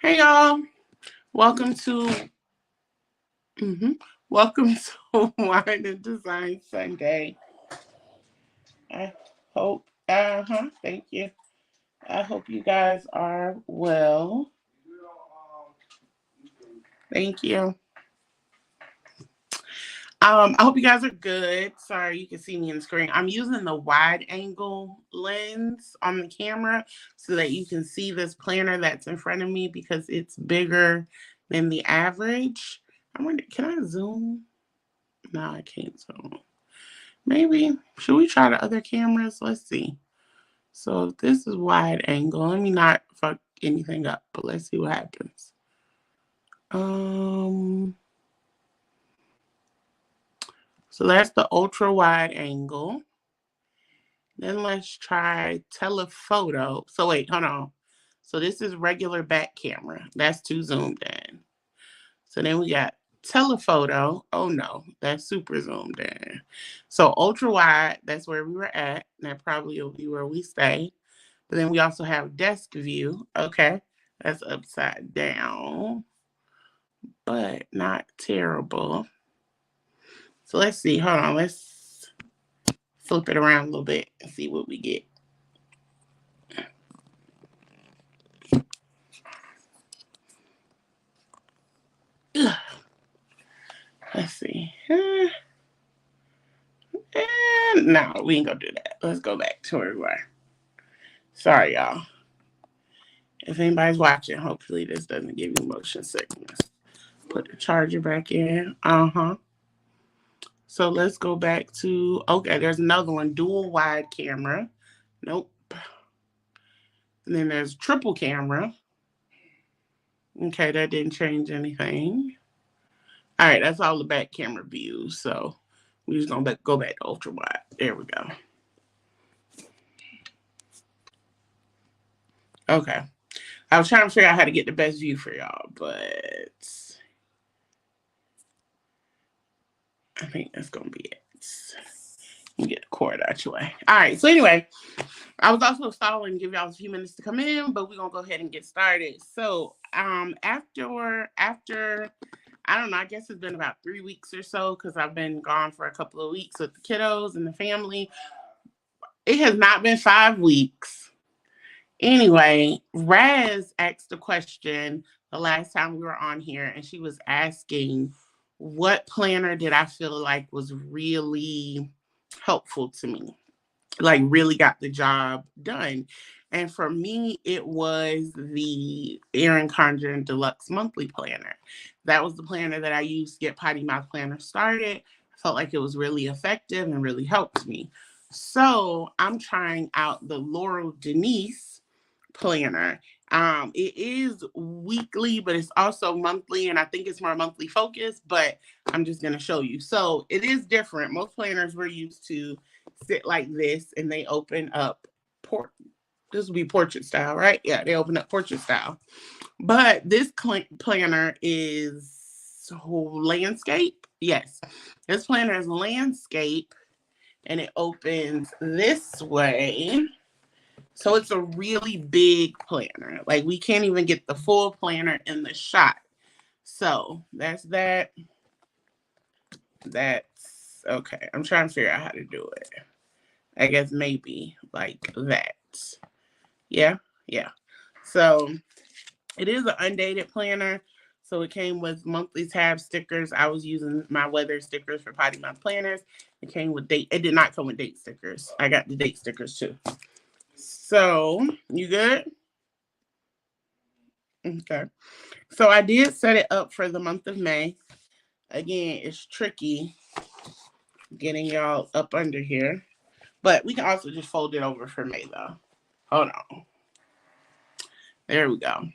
Hey y'all, welcome to mhm, welcome to Wine and Design Sunday. I hope thank you. I hope you guys are well. Thank you. I hope you guys are good. Sorry, you can see me in the screen. I'm using the wide angle lens on the camera so that you can see this planner that's in front of me because it's bigger than the average. I wonder, can I zoom? No, I can't zoom. Maybe. Should we try the other cameras? Let's see. So this is wide angle. Let me not fuck anything up, but let's see what happens. Um, so that's the ultra wide angle. Then let's try telephoto. So wait, hold on. So this is regular back camera. That's too zoomed in. So then we got telephoto. Oh no, that's super zoomed in. So ultra wide, that's where we were at. That probably will be where we stay. But then we also have desk view. Okay, that's upside down, but not terrible. So let's see. Hold on. Let's flip it around a little bit and see what we get. Ugh. Let's see. No, we ain't gonna do that. Let's go back to where we were. Sorry, y'all. If anybody's watching, hopefully this doesn't give you motion sickness. Put the charger back in. So let's go back to, okay, there's another one, dual wide camera. Nope. And then there's triple camera. Okay, that didn't change anything. All right, that's all the back camera views. So we're just gonna go back to ultra wide. There we go. Okay. I was trying to figure out how to get the best view for y'all, but I think that's gonna be it. Get the cord out your way. All right. So anyway, I was also stalling to give y'all a few minutes to come in, but we're gonna go ahead and get started. So after I don't know, I guess it's been about 3 weeks or so because I've been gone for a couple of weeks with the kiddos and the family. It has not been 5 weeks. Anyway, Raz asked a question the last time we were on here, and she was asking what planner did I feel like was really helpful to me, like really got the job done. And for me, it was the Erin Condren Deluxe Monthly Planner. That was the planner that I used to get Potty Mouth Planner started. I felt like it was really effective and really helped me. So I'm trying out the Laurel Denise planner. It is weekly, but it's also monthly, and I think it's more monthly focused, but I'm just going to show you. So it is different. Most planners we're used to sit like this and they open up this would be portrait style, right? Yeah, they open up portrait style. But this planner is landscape. Yes, this planner is landscape, and it opens this way. So it's a really big planner. Like we can't even get the full planner in the shot. So that's that. That's okay. I'm trying to figure out how to do it. I guess maybe like that. Yeah, yeah. So it is an undated planner. So it came with monthly tab stickers. I was using my weather stickers for Potty Mouth planners. It came with date. It did not come with date stickers. I got the date stickers too. So you good? Okay. So I did set it up for the month of May. Again, it's tricky getting y'all up under here. But we can also just fold it over for May though. Hold on. There we go.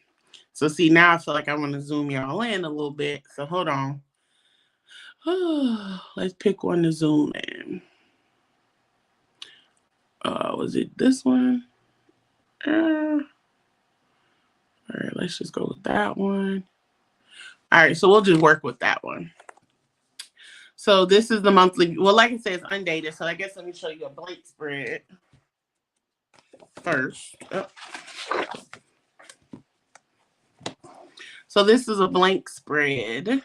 So see, now I feel like I want to zoom y'all in a little bit. So hold on. Let's pick one to zoom in. Was it this one? All right, let's just go with that one. All right, so we'll just work with that one. So this is the monthly. Well, like I said, it's undated. So I guess let me show you a blank spread first. Oh. So this is a blank spread.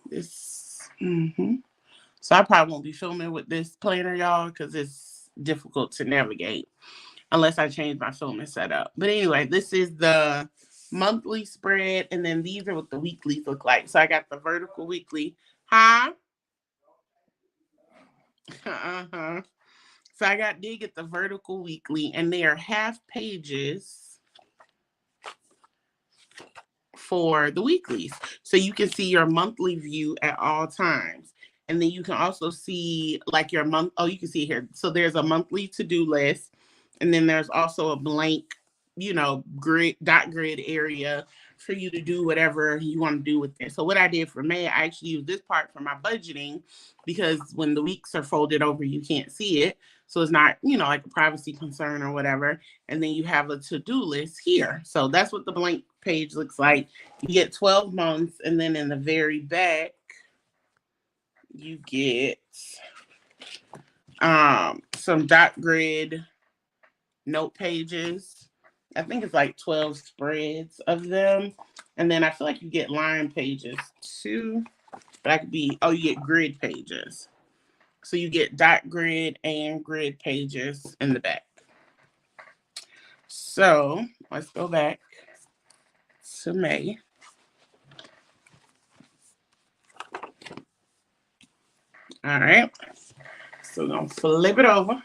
This, So I probably won't be filming with this planner, y'all, because it's difficult to navigate unless I change my filming setup. But anyway, this is the monthly spread, and then these are what the weeklies look like. So I got the vertical weekly. Huh? Uh-huh. So I did get the vertical weekly, and they are half pages for the weeklies. So you can see your monthly view at all times. And then you can also see like your month. Oh, you can see here. So there's a monthly to-do list. And then there's also a blank, grid area for you to do whatever you want to do with it. So what I did for May, I actually used this part for my budgeting because when the weeks are folded over, you can't see it. So it's not, like a privacy concern or whatever. And then you have a to-do list here. So that's what the blank page looks like. You get 12 months, and then in the very back, you get some dot grid note pages. I think it's like 12 spreads of them. And then I feel like you get line pages too. But you get grid pages. So you get dot grid and grid pages in the back. So let's go back to May. All right. So we're going to flip it over.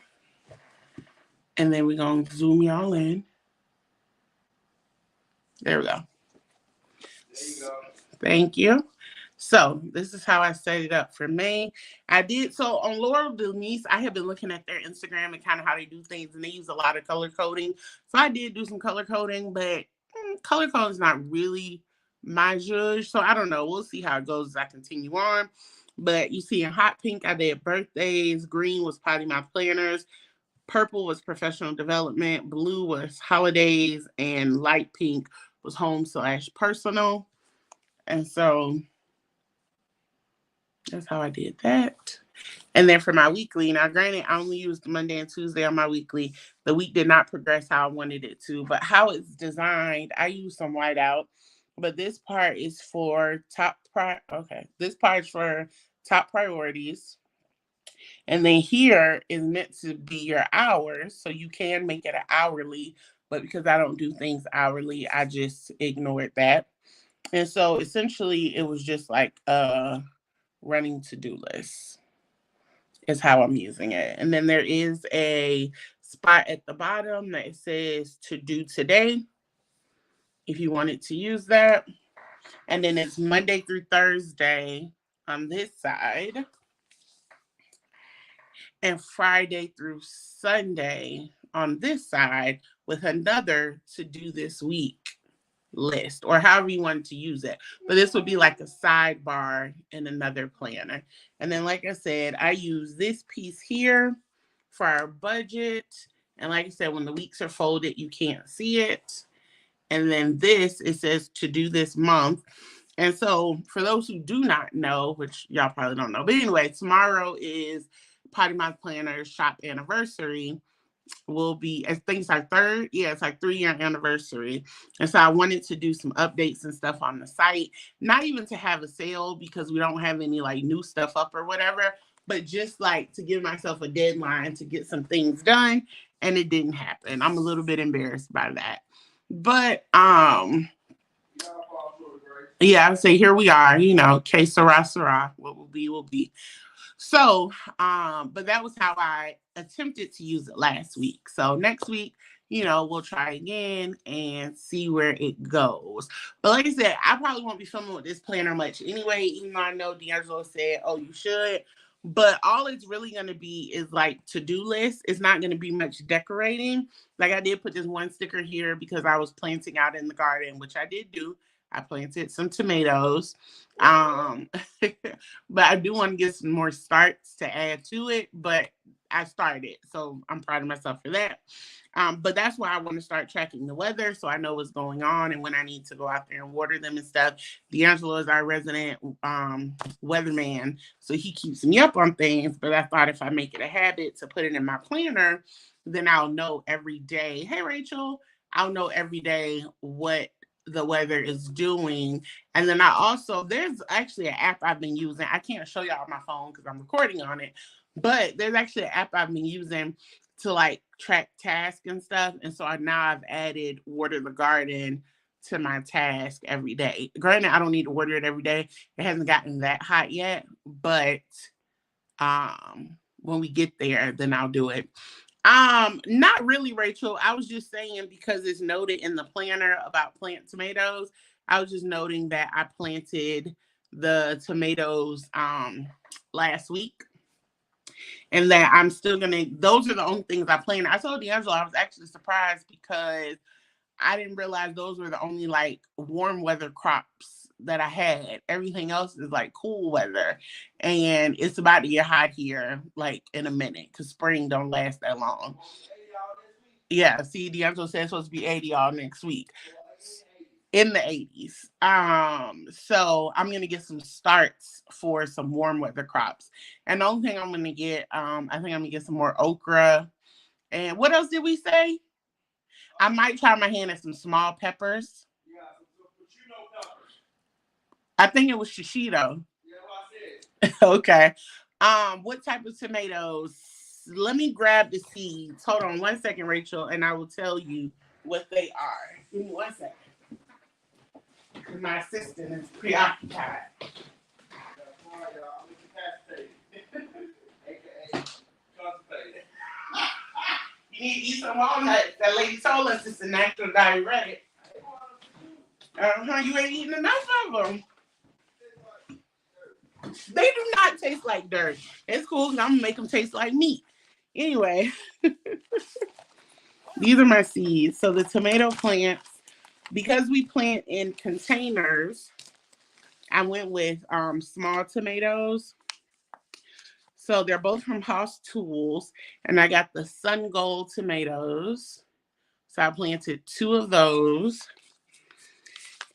And then we're going to zoom y'all in. There we go. There you go. Thank you. So this is how I set it up for May. So on Laurel Denise, I have been looking at their Instagram and kind of how they do things, and they use a lot of color coding. So I did do some color coding, but color coding is not really my judge. So I don't know. We'll see how it goes as I continue on. But you see in hot pink, I did birthdays. Green was Potty Mouth Planners. Purple was professional development. Blue was holidays. And light pink was home/personal. And so that's how I did that. And then for my weekly, now granted, I only used Monday and Tuesday on my weekly. The week did not progress how I wanted it to, but how it's designed, I used some whiteout. But this part is for this part is for top priorities. And then here is meant to be your hours. So you can make it an hourly, but because I don't do things hourly, I just ignored that. And so essentially it was just like running to-do list is how I'm using it. And then there is a spot at the bottom that says to do today if you wanted to use that. And then it's Monday through Thursday on this side and Friday through Sunday on this side with another to do this week list or however you want to use it. But this would be like a sidebar in another planner. And then, like I said, I use this piece here for our budget. And like I said, when the weeks are folded, you can't see it. And then this, it says to do this month. And so for those who do not know, which y'all probably don't know, but anyway, tomorrow is Potty Mouth Planner's shop anniversary. Will be, I think it's our third, it's our 3-year anniversary. And so I wanted to do some updates and stuff on the site, not even to have a sale because we don't have any like new stuff up or whatever, but just like to give myself a deadline to get some things done. And it didn't happen. I'm a little bit embarrassed by that. But yeah, I would say here we are, que sera, what will be, will be. So, but that was how I attempted to use it last week. So next week, we'll try again and see where it goes. But like I said, I probably won't be filming with this planner much anyway, even though I know D'Angelo said, oh, you should. But all it's really going to be is like to-do list. It's not going to be much decorating. Like I did put this one sticker here because I was planting out in the garden, which I did do. I planted some tomatoes. But I do want to get some more starts to add to it. But I started, so I'm proud of myself for that. But that's why I want to start tracking the weather so I know what's going on and when I need to go out there and water them and stuff. D'Angelo is our resident weatherman, so he keeps me up on things. But I thought if I make it a habit to put it in my planner, then I'll know every day. Hey, Rachel, I'll know every day what the weather is doing. And then there's actually an app I've been using. I can't show y'all my phone because I'm recording on it, but there's actually an app I've been using to like track tasks and stuff. And so now I've added water the garden to my task every day. Granted, I don't need to water it every day. It hasn't gotten that hot yet, but when we get there, then I'll do it. Not really, Rachel. I was just saying because it's noted in the planner about plant tomatoes. I was just noting that I planted the tomatoes last week, and that I'm still gonna. Those are the only things I planted. I told D'Angelo I was actually surprised because I didn't realize those were the only like warm weather crops that I had. Everything else is like cool weather. And it's about to get hot here like in a minute because spring don't last that long. Yeah, see, D'Angelo said it's supposed to be 80 all next week. In the 80s. So I'm gonna get some starts for some warm weather crops. And the only thing I'm gonna get, I think I'm gonna get some more okra. And what else did we say? I might try my hand at some small peppers. I think it was shishito. Okay. What type of tomatoes? Let me grab the seeds. Hold on 1 second, Rachel, and I will tell you what they are. Give me 1 second. My assistant is preoccupied. You need to eat some walnuts. That lady told us it's a natural diuretic. You ain't eating enough of them. They do not taste like dirt. It's cool. I'm gonna make them taste like meat. Anyway, these are my seeds. So the tomato plants, because we plant in containers, I went with small tomatoes. So they're both from Haas Tools, and I got the Sun Gold tomatoes. So I planted 2 of those,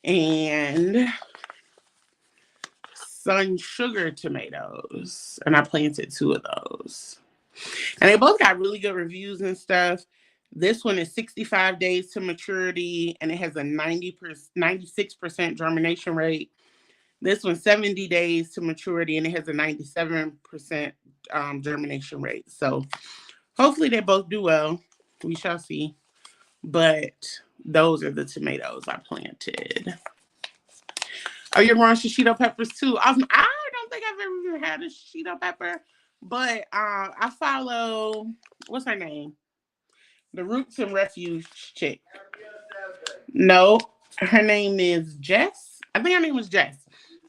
and Sun Sugar tomatoes, and I planted 2 of those. And they both got really good reviews and stuff. This one is 65 days to maturity, and it has a 96% germination rate. This one's 70 days to maturity, and it has a 97% germination rate. So hopefully they both do well. We shall see. But those are the tomatoes I planted. Oh, you're growing shishito peppers too? Awesome. I don't think I've ever had a shishito pepper, but I follow, what's her name? The Roots and Refuge chick. No, her name is Jess. I think her name was Jess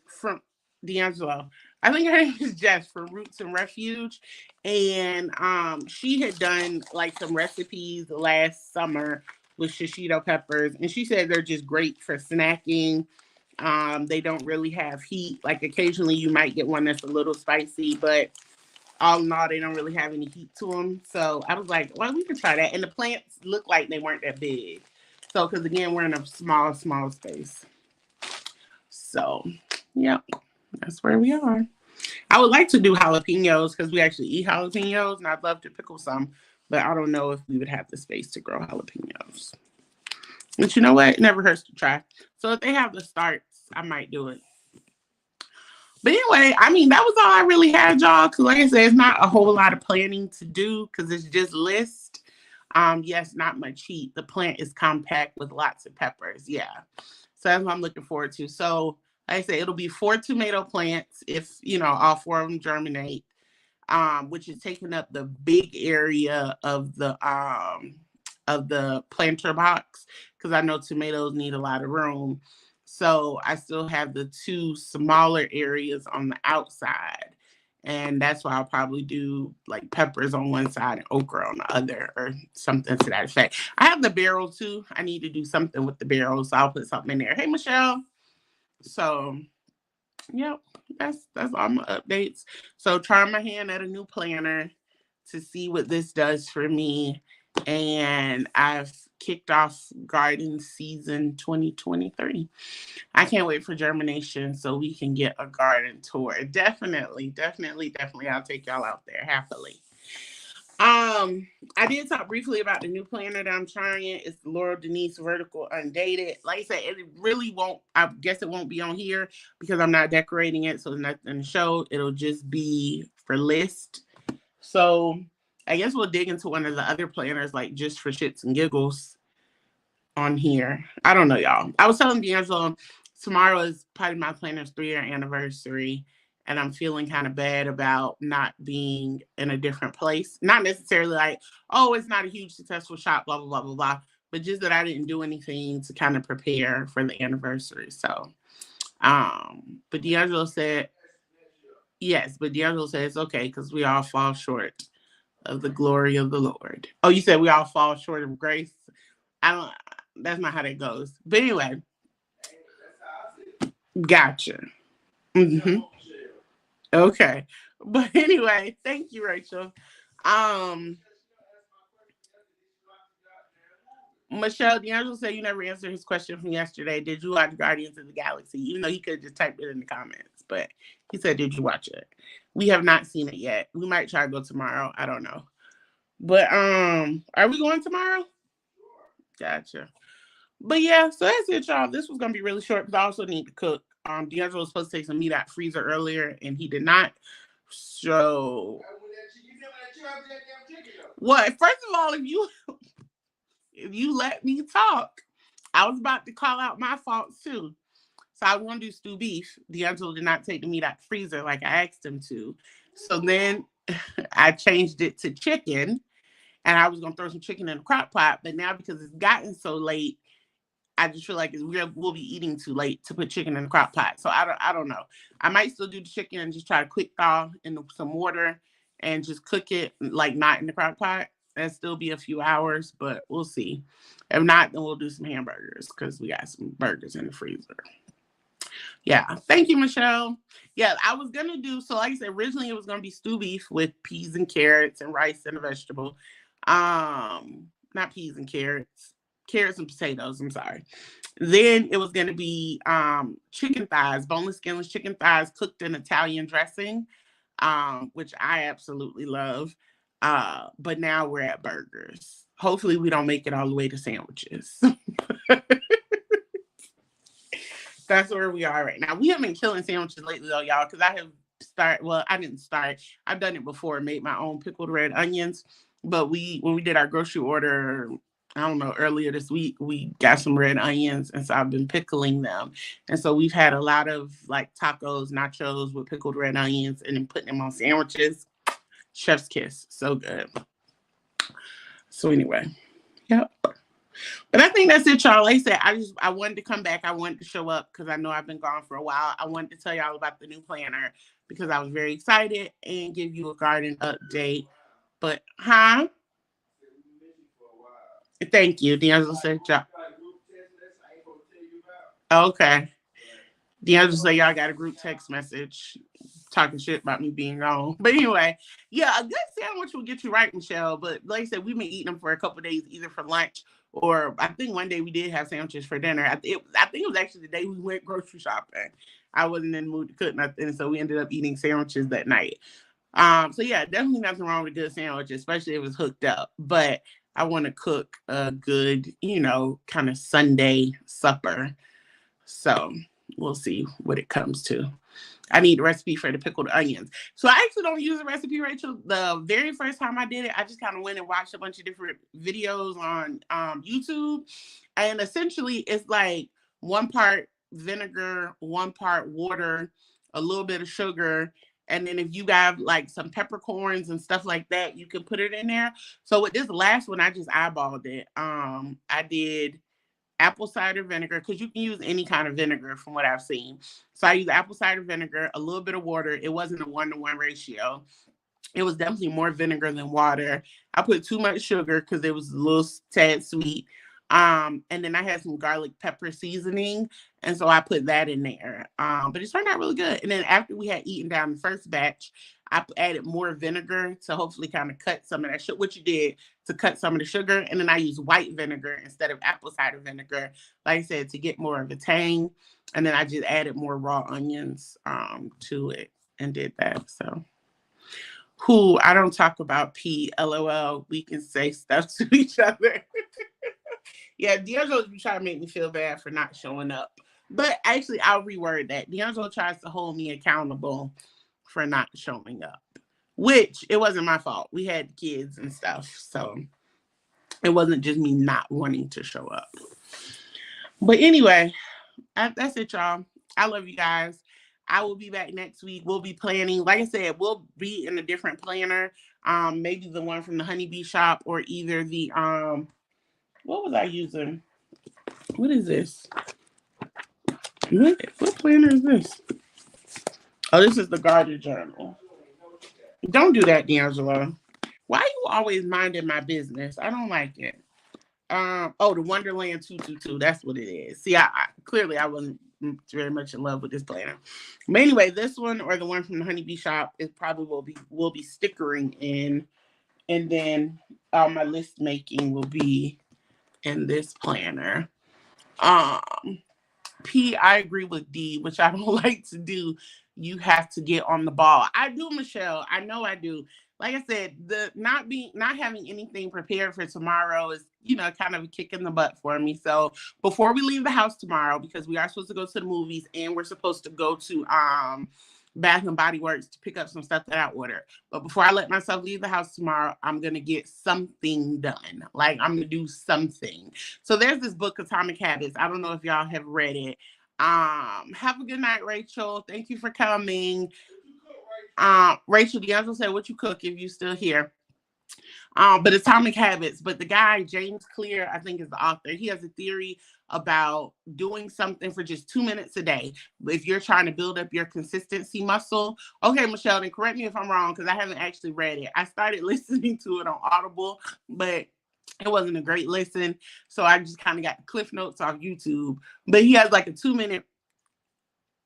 from D'Angelo. I think her name is Jess from Roots and Refuge. And she had done like some recipes last summer with shishito peppers. And she said they're just great for snacking. They don't really have heat. Like occasionally you might get one that's a little spicy, but all in all, they don't really have any heat to them. So I was like, well, we can try that. And the plants look like they weren't that big. So, because again, we're in a small space. So, yep, that's where we are. I would like to do jalapenos because we actually eat jalapenos and I'd love to pickle some, but I don't know if we would have the space to grow jalapenos. But you know what? It never hurts to try. So if they have the starts, I might do it. But anyway, I mean, that was all I really had, y'all. Because like I said, it's not a whole lot of planning to do because it's just list. Yes, not much heat. The plant is compact with lots of peppers. Yeah. So that's what I'm looking forward to. So like I say, it'll be 4 tomato plants if, all 4 of them germinate, which is taking up the big area of the planter box because I know tomatoes need a lot of room. So I still have the 2 smaller areas on the outside. And that's why I'll probably do like peppers on one side and okra on the other or something to that effect. I have the barrel too. I need to do something with the barrel. So I'll put something in there. Hey, Michelle. So, yep, that's all my updates. So trying my hand at a new planner to see what this does for me. And I've kicked off garden season 2023. I can't wait for germination so we can get a garden tour. Definitely. I'll take y'all out there happily. I did talk briefly about the new planner that I'm trying. It's the Laura Denise Vertical Undated. Like I said, it really won't. I guess it won't be on here because I'm not decorating it, so there's nothing to show. It'll just be for list. So I guess we'll dig into one of the other planners, like just for shits and giggles on here. I don't know, y'all. I was telling D'Angelo tomorrow is probably my planner's 3-year anniversary, and I'm feeling kind of bad about not being in a different place. Not necessarily like, oh, it's not a huge successful shop, blah blah blah blah blah, but just that I didn't do anything to kind of prepare for the anniversary. So, but D'Angelo said yes, but D'Angelo said it's okay because we all fall short of the glory of the Lord. Oh, you said we all fall short of grace. I don't. That's not how that goes. But anyway, gotcha. Hmm. Okay. But anyway, thank you, Rachel. Um, Michelle D'Angelo said you never answered his question from yesterday. Did you watch Guardians of the Galaxy? Even though he could have just typed it in the comments, but he said, "Did you watch it?" We have not seen it yet. We might try to go tomorrow. I don't know. But are we going tomorrow? Gotcha. But yeah, so that's it, y'all. This was gonna be really short because I also need to cook. D'Angelo was supposed to take some meat out freezer earlier, and he did not. So, what? First of all, if you let me talk, I was about to call out my faults too. So I want to do stew beef. D'Angelo did not take the meat out the freezer like I asked him to. So then I changed it to chicken, and I was gonna throw some chicken in the crock pot. But now because it's gotten so late, I just feel like we'll be eating too late to put chicken in the crock pot. So I don't know. I might still do the chicken and just try to quick thaw in some water and just cook it like not in the crock pot. That'll still be a few hours, but we'll see. If not, then we'll do some hamburgers because we got some burgers in the freezer. Yeah. Thank you, Michelle. Yeah, I was gonna do so. Like I said, originally it was gonna be stew beef with peas and carrots and rice and a vegetable. Not peas and carrots and potatoes. I'm sorry. Then it was going to be chicken thighs, boneless, skinless chicken thighs cooked in Italian dressing, which I absolutely love. But now we're at burgers. Hopefully, we don't make it all the way to sandwiches. That's where we are right now. We have been killing sandwiches lately, though, y'all, because I didn't start. I've done it before, made my own pickled red onions. But when we did our grocery order, I don't know, earlier this week, we got some red onions, and so I've been pickling them. And so we've had a lot of like tacos, nachos with pickled red onions, and then putting them on sandwiches. Chef's kiss, so good. So anyway, yep. But I think that's it, y'all. Like I said, I wanted to come back. I wanted to show up because I know I've been gone for a while. I wanted to tell y'all about the new planner because I was very excited and give you a garden update. But thank you. D'Angelo said y'all. Okay. D'Angelo said y'all got a group text message talking shit about me being gone. But anyway, yeah, a good sandwich will get you right, Michelle. But like I said, we've been eating them for a couple of days, either for lunch or I think one day we did have sandwiches for dinner. I think it was actually the day we went grocery shopping. I wasn't in the mood to cook nothing, so we ended up eating sandwiches that night. So yeah, definitely nothing wrong with a good sandwich, especially if it's hooked up. But I want to cook a good, kind of Sunday supper. So we'll see what it comes to. I need a recipe for the pickled onions. So I actually don't use a recipe, Rachel. The very first time I did it, I just kind of went and watched a bunch of different videos on YouTube. And essentially, it's like 1 part vinegar, 1 part water, a little bit of sugar. And then if you have like some peppercorns and stuff like that, you can put it in there. So with this last one, I just eyeballed it. I did apple cider vinegar because you can use any kind of vinegar from what I've seen. So I use apple cider vinegar, a little bit of water. It wasn't a 1-to-1 ratio. It was definitely more vinegar than water. I put too much sugar because it was a little tad sweet. And then I had some garlic pepper seasoning, and so I put that in there. But it turned out really good. And then after we had eaten down the first batch, I added more vinegar to hopefully kind of cut some of that sugar. What you did to cut some of the sugar, and then I used white vinegar instead of apple cider vinegar, like I said, to get more of a tang. And then I just added more raw onions to it and did that. So who I don't talk about P, LOL. We can say stuff to each other. Yeah, D'Angelo's be trying to make me feel bad for not showing up. But actually, I'll reword that. D'Angelo tries to hold me accountable for not showing up, which it wasn't my fault. We had kids and stuff. So it wasn't just me not wanting to show up. But anyway, that's it, y'all. I love you guys. I will be back next week. We'll be planning. Like I said, we'll be in a different planner. Maybe the one from the honeybee shop or either the what was I using? What is this? What planner is this? Oh, this is the garden journal. Don't do that, D'Angelo. Why are you always minding my business? I don't like it. Oh, the Wonderland 222. That's what it is. See, I clearly I wasn't very much in love with this planner. But anyway, this one or the one from the honeybee shop is probably will be stickering in, and then my list making will be in this planner. P, I agree with D, which I don't like to do. You have to get on the ball. I do, Michelle. I know I do. Like I said, the not having anything prepared for tomorrow is, kind of a kick in the butt for me. So before we leave the house tomorrow, because we are supposed to go to the movies and we're supposed to go to Bath and Body Works to pick up some stuff that I ordered. But before I let myself leave the house tomorrow, I'm gonna get something done. Like I'm gonna do something. So there's this book, Atomic Habits. I don't know if y'all have read it. Have a good night, Rachel. Thank you for coming. Rachel, D'Angelo said, "What you cook if you still here?" But Atomic Habits. But the guy, James Clear, I think is the author. He has a theory about doing something for just 2 minutes a day. If you're trying to build up your consistency muscle. Okay, Michelle, then correct me if I'm wrong, because I haven't actually read it. I started listening to it on Audible, but it wasn't a great listen. So I just kind of got the cliff notes off YouTube. But he has like a 2 minute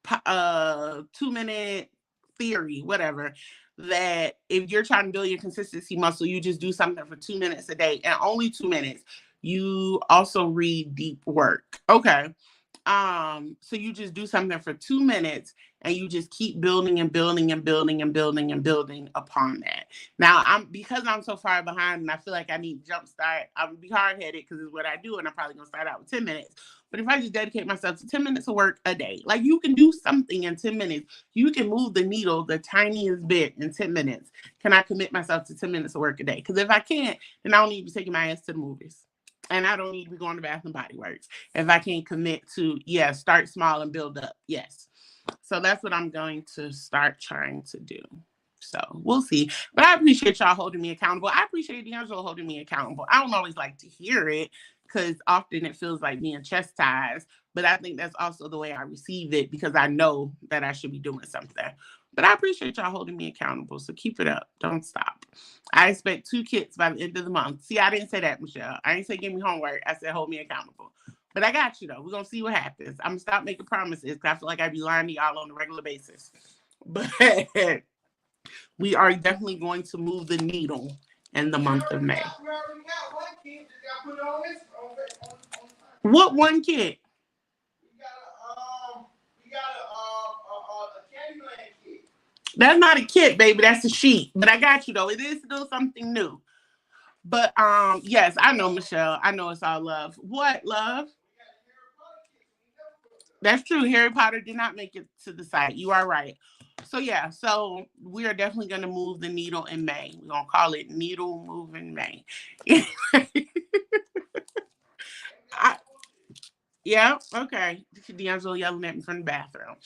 2 minute theory, whatever, that if you're trying to build your consistency muscle, you just do something for 2 minutes a day and only 2 minutes. You also read deep work. Okay. So you just do something for 2 minutes and you just keep building and building and building and building and building upon that. Now because I'm so far behind and I feel like I need to jumpstart, I'm gonna be hard headed because it's what I do, and I'm probably gonna start out with 10 minutes. But if I just dedicate myself to 10 minutes of work a day, like you can do something in 10 minutes. You can move the needle the tiniest bit in 10 minutes. Can I commit myself to 10 minutes of work a day? Because if I can't, then I don't need to be taking my ass to the movies. And I don't need to be going to Bath and Body Works if I can't commit to, start small and build up. Yes. So that's what I'm going to start trying to do. So we'll see. But I appreciate y'all holding me accountable. I appreciate D'Angelo holding me accountable. I don't always like to hear it because often it feels like being chastised. But I think that's also the way I receive it because I know that I should be doing something. But I appreciate y'all holding me accountable. So keep it up. Don't stop. I expect 2 kits by the end of the month. See, I didn't say that, Michelle. I didn't say give me homework. I said hold me accountable. But I got you, though. We're going to see what happens. I'm going to stop making promises because I feel like I'd be lying to y'all on a regular basis. But we are definitely going to move the needle in the month of May. What one kit? That's not a kit, baby. That's a sheet. But I got you, though. It is still something new. But yes, I know, Michelle. I know it's all love. What, love? That's true. Harry Potter did not make it to the site. You are right. So yeah, so we are definitely going to move the needle in May. We're going to call it Needle Moving May. Yeah, okay. D'Angelo yelling at me from the bathroom.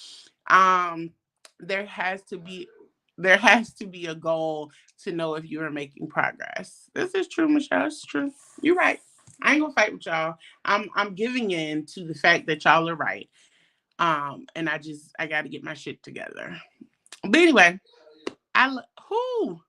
There has to be a goal to know if you are making progress. This is true, Michelle. It's true. You're right. I ain't gonna fight with y'all. I'm giving in to the fact that y'all are right. And I got to get my shit together. But anyway, who?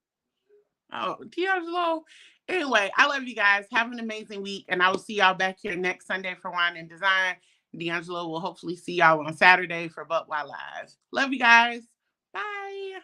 Oh, D'Angelo. Anyway, I love you guys. Have an amazing week, and I will see y'all back here next Sunday for Wine and Design. D'Angelo will hopefully see y'all on Saturday for But Why Live. Love you guys. Bye.